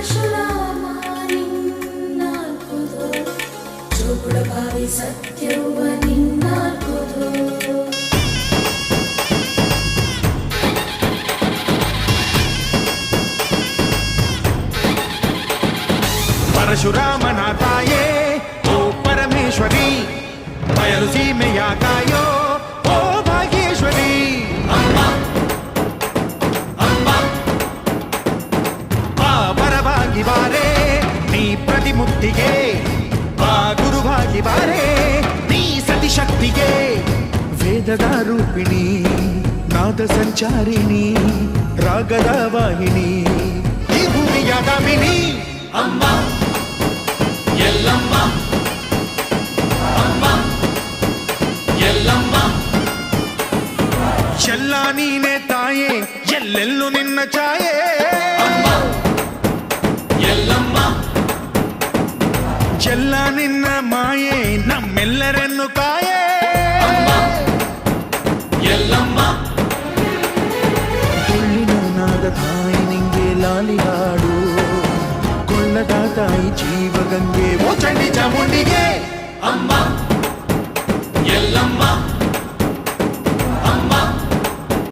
ಪರಶುರಾಮ ನಿನ್ನಾಲ್ಕುದು ಜೋಗುಳಬಾವಿ ಸತ್ಯವ್ವ ನಿನ್ನಾಲ್ಕುದು ಪರಶುರಾಮನ ತಾಯೇ ಓ ಪರಮೇಶ್ವರಿ ಬಯಲು ಸೀಮೆಯ ಕಾಯೋ ಓ ಭಾಗ್ಯೇಶ್ವರಿ ಅಮ್ಮ ಅಮ್ಮ ಬಾ ಪರವಾಗಿ ಬಾರೆ ನೀ ಪ್ರತಿಮುಕ್ತಿಗೆ ಬಾ ಗುರುವಾಗಿ ಬಾರೆ ನೀ ಸತಿಶಕ್ತಿಗೆ ವೇದದ ರೂಪಿಣಿ ನಾದ ಸಂಚಾರಿಣಿ ರಾಗದ ವಾಹಿನಿ ಈ ಭೂಮಿಯ ದಾಮಿನಿ ಅಮ್ಮ ಎಲ್ಲಮ್ಮ ಅಮ್ಮ ಎಲ್ಲಮ್ಮ ಎಲ್ಲ ನೀನೆ ತಾಯೇ ಎಲ್ಲೆಲ್ಲೂ ನಿನ್ನ ಛಾಯೆ ಅಮ್ಮ ಎಲ್ಲಮ್ಮ ಎಲ್ಲ ನಿನ್ನ ಮಾಯೆ ನಮ್ಮೆಲ್ಲರನ್ನು ಕಾಯೆ ಅಮ್ಮ ಎಲ್ಲಮ್ಮ ಕೊಳ್ಳಿನ ನಾದ ತಾಯಿ ನಿಂಗೆ ಲಾಲಿ ಹಾಡು ಕೊಳ್ಳದ ತಾಯಿ ಜೀವಗಂಗೆ ಓ ಚಂಡಿ ಚಾಮುಂಡಿಗೆ ಅಮ್ಮ ಎಲ್ಲಮ್ಮ